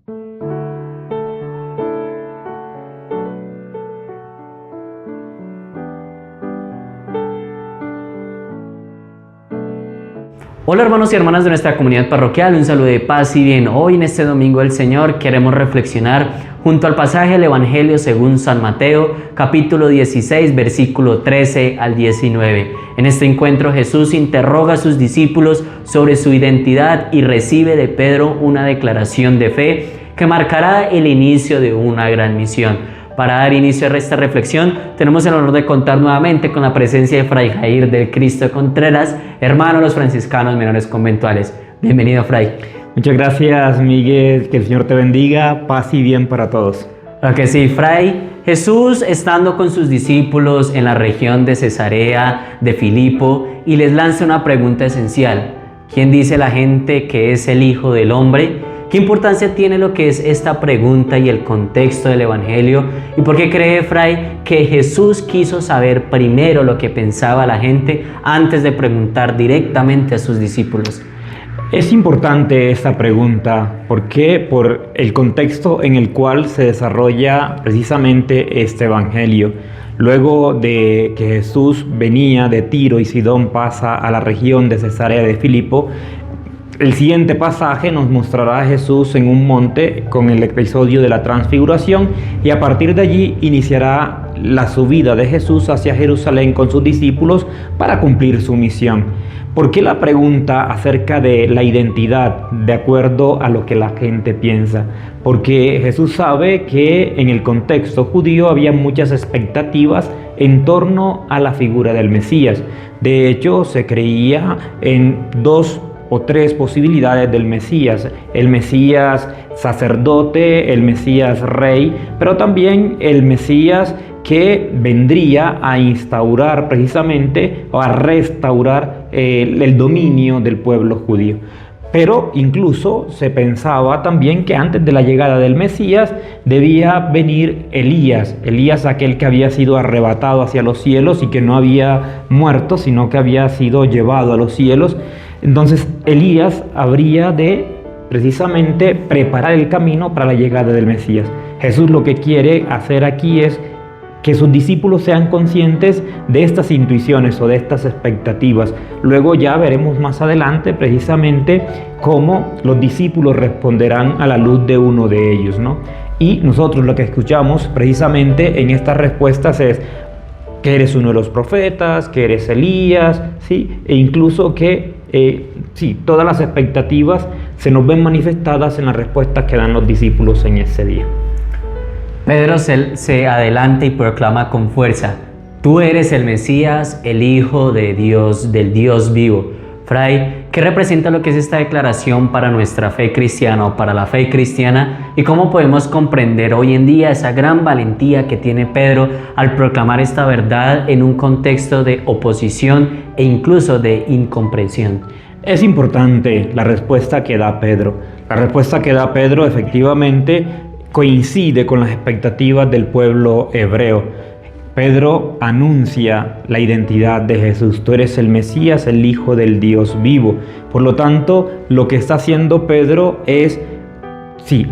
Hola hermanos y hermanas de nuestra comunidad parroquial, un saludo de paz y bien. Hoy en este Domingo del Señor queremos reflexionar junto al pasaje del Evangelio según San Mateo, capítulo 16, versículo 13 al 19. En este encuentro Jesús interroga a sus discípulos sobre su identidad y recibe de Pedro una declaración de fe que marcará el inicio de una gran misión. Para dar inicio a esta reflexión, tenemos el honor de contar nuevamente con la presencia de Fray Jair del Cristo Contreras, hermano de los franciscanos menores conventuales. Bienvenido, Fray. Muchas gracias, Miguel. Que el Señor te bendiga. Paz y bien para todos. Claro que sí, Fray. Jesús, estando con sus discípulos en la región de Cesarea de Filipo, y les lanza una pregunta esencial. ¿Quién dice la gente que es el Hijo del Hombre? ¿Qué importancia tiene lo que es esta pregunta y el contexto del Evangelio? ¿Y por qué cree Fray que Jesús quiso saber primero lo que pensaba la gente antes de preguntar directamente a sus discípulos? Es importante esta pregunta. ¿Por qué? Por el contexto en el cual se desarrolla precisamente este Evangelio. Luego de que Jesús venía de Tiro y Sidón, pasa a la región de Cesarea de Filipo. El siguiente pasaje nos mostrará a Jesús en un monte con el episodio de la transfiguración, y a partir de allí iniciará la subida de Jesús hacia Jerusalén con sus discípulos para cumplir su misión. ¿Por qué la pregunta acerca de la identidad de acuerdo a lo que la gente piensa? Porque Jesús sabe que en el contexto judío había muchas expectativas en torno a la figura del Mesías. De hecho, se creía en dos o tres posibilidades del Mesías: el Mesías sacerdote, el Mesías rey, pero también el Mesías que vendría a instaurar precisamente o a restaurar el dominio del pueblo judío. Pero incluso se pensaba también que antes de la llegada del Mesías debía venir Elías, aquel que había sido arrebatado hacia los cielos y que no había muerto, sino que había sido llevado a los cielos. Entonces Elías habría de precisamente preparar el camino para la llegada del Mesías. Jesús lo que quiere hacer aquí es que sus discípulos sean conscientes de estas intuiciones o de estas expectativas. Luego ya veremos más adelante precisamente cómo los discípulos responderán a la luz de uno de ellos, ¿no? Y nosotros lo que escuchamos precisamente en estas respuestas es que eres uno de los profetas, que eres Elías, ¿sí? E incluso que todas las expectativas se nos ven manifestadas en las respuestas que dan los discípulos en ese día. Pedro se adelanta y proclama con fuerza: tú eres el Mesías, el Hijo de Dios, del Dios vivo. Fray, ¿qué representa lo que es esta declaración para nuestra fe cristiana o para la fe cristiana? ¿Y cómo podemos comprender hoy en día esa gran valentía que tiene Pedro al proclamar esta verdad en un contexto de oposición e incluso de incomprensión? Es importante la respuesta que da Pedro. La respuesta que da Pedro efectivamente coincide con las expectativas del pueblo hebreo. Pedro anuncia la identidad de Jesús. Tú eres el Mesías, el Hijo del Dios vivo. Por lo tanto, lo que está haciendo Pedro es,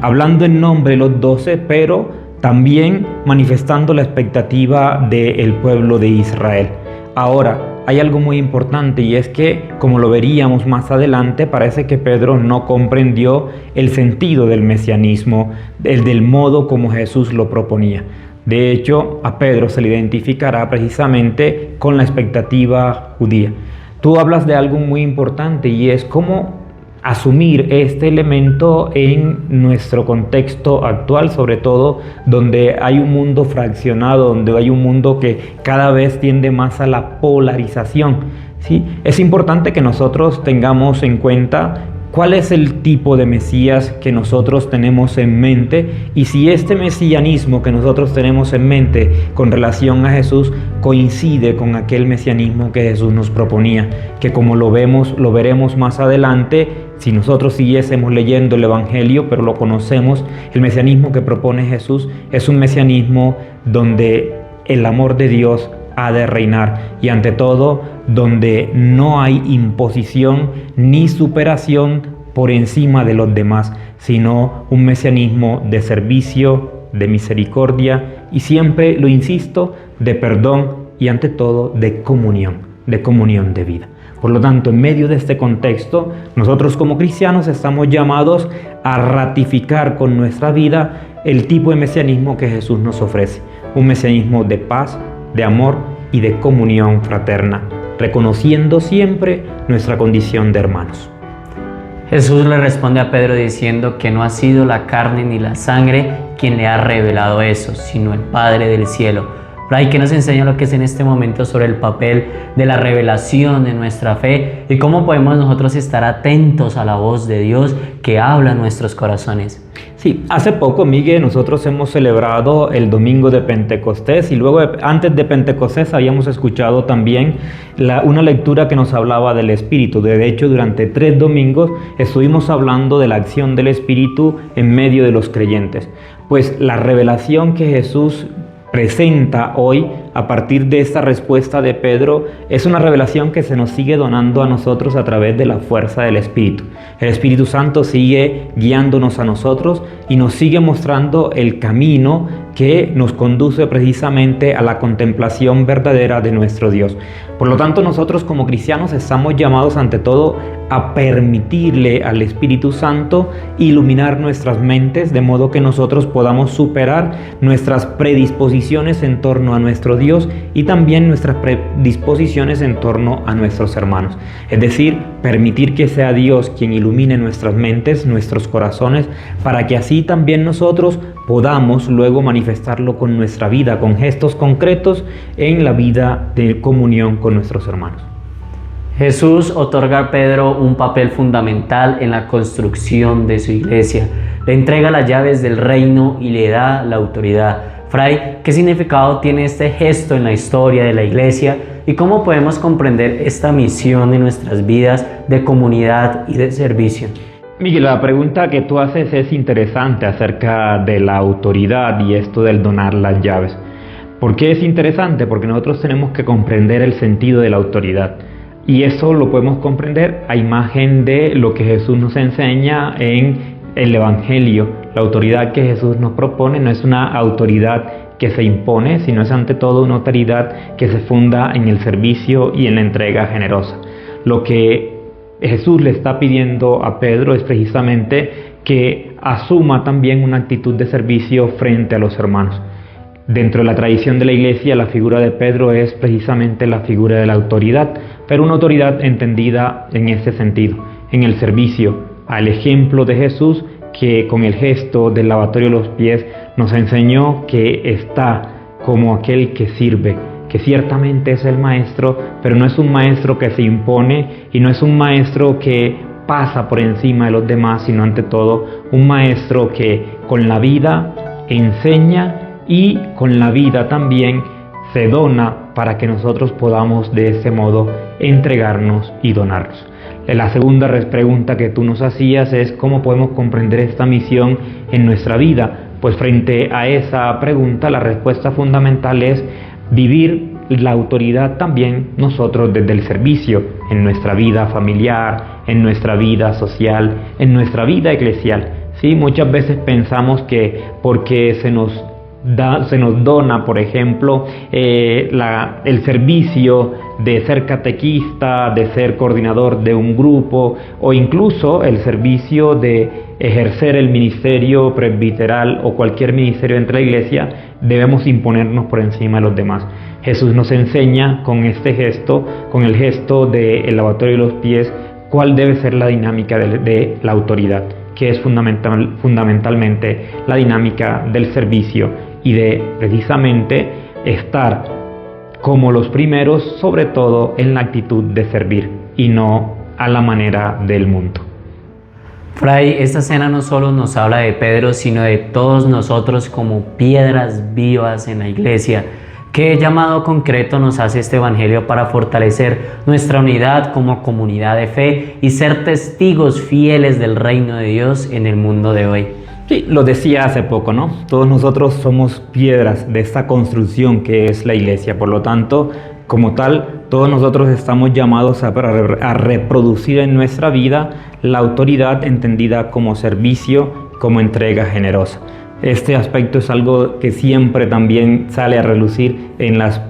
hablando en nombre de los 12, pero también manifestando la expectativa del pueblo de Israel. Ahora, hay algo muy importante, y es que, como lo veríamos más adelante, parece que Pedro no comprendió el sentido del mesianismo, del modo como Jesús lo proponía. De hecho, a Pedro se le identificará precisamente con la expectativa judía. Tú hablas de algo muy importante, y es cómo asumir este elemento en nuestro contexto actual, sobre todo donde hay un mundo fraccionado, donde hay un mundo que cada vez tiende más a la polarización, ¿sí? Es importante que nosotros tengamos en cuenta cuál es el tipo de Mesías que nosotros tenemos en mente, y si este mesianismo que nosotros tenemos en mente con relación a Jesús coincide con aquel mesianismo que Jesús nos proponía, que como lo veremos más adelante, si nosotros siguiésemos leyendo el Evangelio, pero lo conocemos, el mesianismo que propone Jesús es un mesianismo donde el amor de Dios ha de reinar, y ante todo donde no hay imposición ni superación por encima de los demás, sino un mesianismo de servicio, de misericordia y siempre, lo insisto, de perdón y ante todo de comunión de vida. Por lo tanto, en medio de este contexto, nosotros como cristianos estamos llamados a ratificar con nuestra vida el tipo de mesianismo que Jesús nos ofrece, un mesianismo de paz, de amor y de comunión fraterna, reconociendo siempre nuestra condición de hermanos. Jesús le responde a Pedro diciendo que no ha sido la carne ni la sangre quien le ha revelado eso, sino el Padre del cielo. Fray, ¿qué nos enseña lo que es en este momento sobre el papel de la revelación de nuestra fe y cómo podemos nosotros estar atentos a la voz de Dios que habla en nuestros corazones? Sí, hace poco, Miguel, nosotros hemos celebrado el domingo de Pentecostés y luego antes de Pentecostés habíamos escuchado también una lectura que nos hablaba del Espíritu. De hecho, durante 3 domingos estuvimos hablando de la acción del Espíritu en medio de los creyentes. Pues la revelación que Jesús presenta hoy a partir de esta respuesta de Pedro es una revelación que se nos sigue donando a nosotros a través de la fuerza del Espíritu. El Espíritu Santo sigue guiándonos a nosotros y nos sigue mostrando el camino que nos conduce precisamente a la contemplación verdadera de nuestro Dios. Por lo tanto, nosotros como cristianos estamos llamados ante todo a permitirle al Espíritu Santo iluminar nuestras mentes de modo que nosotros podamos superar nuestras predisposiciones en torno a nuestro Dios y también nuestras predisposiciones en torno a nuestros hermanos. Es decir, permitir que sea Dios quien ilumine nuestras mentes, nuestros corazones, para que así también nosotros podamos luego manifestarlo con nuestra vida, con gestos concretos en la vida de comunión con nuestros hermanos. Jesús otorga a Pedro un papel fundamental en la construcción de su iglesia. Le entrega las llaves del reino y le da la autoridad. Fray, ¿qué significado tiene este gesto en la historia de la iglesia y cómo podemos comprender esta misión en nuestras vidas de comunidad y de servicio? Miguel, la pregunta que tú haces es interesante acerca de la autoridad y esto del donar las llaves. ¿Por qué es interesante? Porque nosotros tenemos que comprender el sentido de la autoridad. Y eso lo podemos comprender a imagen de lo que Jesús nos enseña en el Evangelio. La autoridad que Jesús nos propone no es una autoridad que se impone, sino es ante todo una autoridad que se funda en el servicio y en la entrega generosa. Lo que Jesús le está pidiendo a Pedro es precisamente que asuma también una actitud de servicio frente a los hermanos. Dentro de la tradición de la iglesia, la figura de Pedro es precisamente la figura de la autoridad, pero una autoridad entendida en este sentido, en el servicio, al ejemplo de Jesús, que con el gesto del lavatorio de los pies nos enseñó que está como aquel que sirve, que ciertamente es el maestro, pero no es un maestro que se impone y no es un maestro que pasa por encima de los demás, sino ante todo un maestro que con la vida enseña y con la vida también se dona para que nosotros podamos de ese modo entregarnos y donarnos. La segunda pregunta que tú nos hacías es ¿cómo podemos comprender esta misión en nuestra vida? Pues frente a esa pregunta la respuesta fundamental es vivir la autoridad también nosotros desde el servicio, en nuestra vida familiar, en nuestra vida social, en nuestra vida eclesial. ¿Sí? Muchas veces pensamos que porque se nos dona, por ejemplo, el servicio de ser catequista, de ser coordinador de un grupo o incluso el servicio de ejercer el ministerio presbiteral o cualquier ministerio dentro de la iglesia, debemos imponernos por encima de los demás. Jesús nos enseña con este gesto, con el gesto del lavatorio de los pies, cuál debe ser la dinámica de la autoridad, que es fundamentalmente la dinámica del servicio y de precisamente estar como los primeros, sobre todo en la actitud de servir y no a la manera del mundo. Fray, esta escena no solo nos habla de Pedro, sino de todos nosotros como piedras vivas en la iglesia. ¿Qué llamado concreto nos hace este Evangelio para fortalecer nuestra unidad como comunidad de fe y ser testigos fieles del reino de Dios en el mundo de hoy? Sí, lo decía hace poco, ¿no? Todos nosotros somos piedras de esta construcción que es la iglesia. Por lo tanto, Como tal, todos nosotros estamos llamados a reproducir en nuestra vida la autoridad entendida como servicio, como entrega generosa. Este aspecto es algo que siempre también sale a relucir en las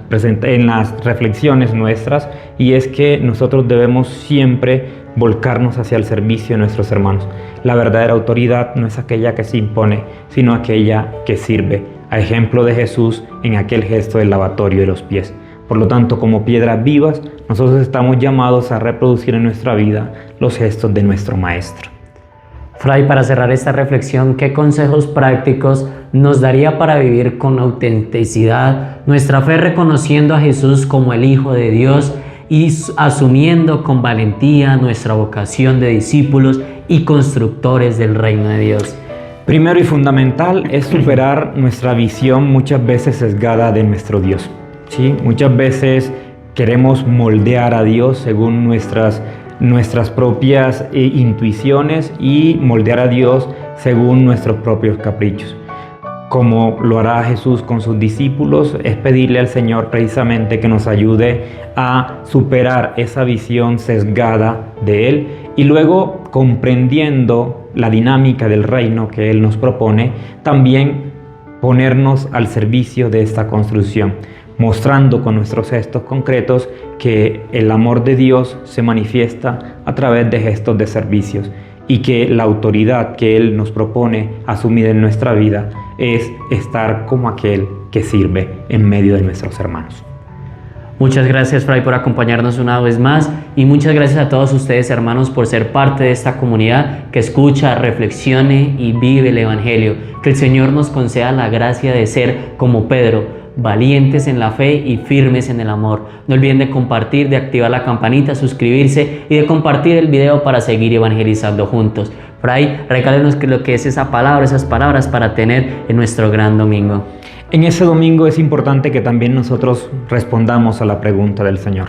reflexiones nuestras, y es que nosotros debemos siempre volcarnos hacia el servicio de nuestros hermanos. La verdadera autoridad no es aquella que se impone, sino aquella que sirve, a ejemplo de Jesús en aquel gesto del lavatorio de los pies. Por lo tanto, como piedras vivas, nosotros estamos llamados a reproducir en nuestra vida los gestos de nuestro Maestro. Fray, para cerrar esta reflexión, ¿qué consejos prácticos nos daría para vivir con autenticidad nuestra fe, reconociendo a Jesús como el Hijo de Dios y asumiendo con valentía nuestra vocación de discípulos y constructores del reino de Dios? Primero y fundamental es superar nuestra visión muchas veces sesgada de nuestro Dios. ¿Sí? Muchas veces queremos moldear a Dios según nuestras propias intuiciones y moldear a Dios según nuestros propios caprichos. Como lo hará Jesús con sus discípulos, es pedirle al Señor precisamente que nos ayude a superar esa visión sesgada de Él, y luego, comprendiendo la dinámica del reino que Él nos propone, también ponernos al servicio de esta construcción, mostrando con nuestros gestos concretos que el amor de Dios se manifiesta a través de gestos de servicios, y que la autoridad que Él nos propone asumir en nuestra vida es estar como aquel que sirve en medio de nuestros hermanos. Muchas gracias, Fray, por acompañarnos una vez más, y muchas gracias a todos ustedes, hermanos, por ser parte de esta comunidad que escucha, reflexione y vive el Evangelio. Que el Señor nos conceda la gracia de ser como Pedro, valientes en la fe y firmes en el amor. No olviden de compartir, de activar la campanita, suscribirse y de compartir el video para seguir evangelizando juntos. Fray, regálenos lo que es esas palabras para tener en nuestro gran domingo. En ese domingo es importante que también nosotros respondamos a la pregunta del Señor.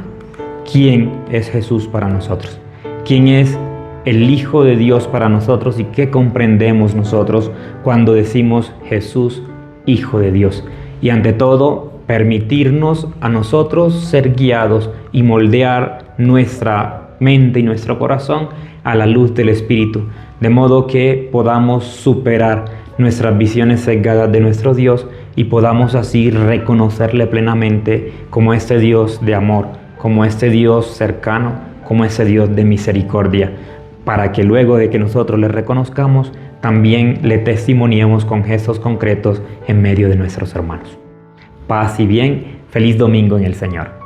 ¿Quién es Jesús para nosotros? ¿Quién es el Hijo de Dios para nosotros? ¿Y qué comprendemos nosotros cuando decimos Jesús, Hijo de Dios? Y ante todo, permitirnos a nosotros ser guiados y moldear nuestra mente y nuestro corazón a la luz del Espíritu, de modo que podamos superar nuestras visiones sesgadas de nuestro Dios y podamos así reconocerle plenamente como este Dios de amor, como este Dios cercano, como ese Dios de misericordia, para que luego de que nosotros le reconozcamos, también le testimoniemos con gestos concretos en medio de nuestros hermanos. Paz y bien, feliz domingo en el Señor.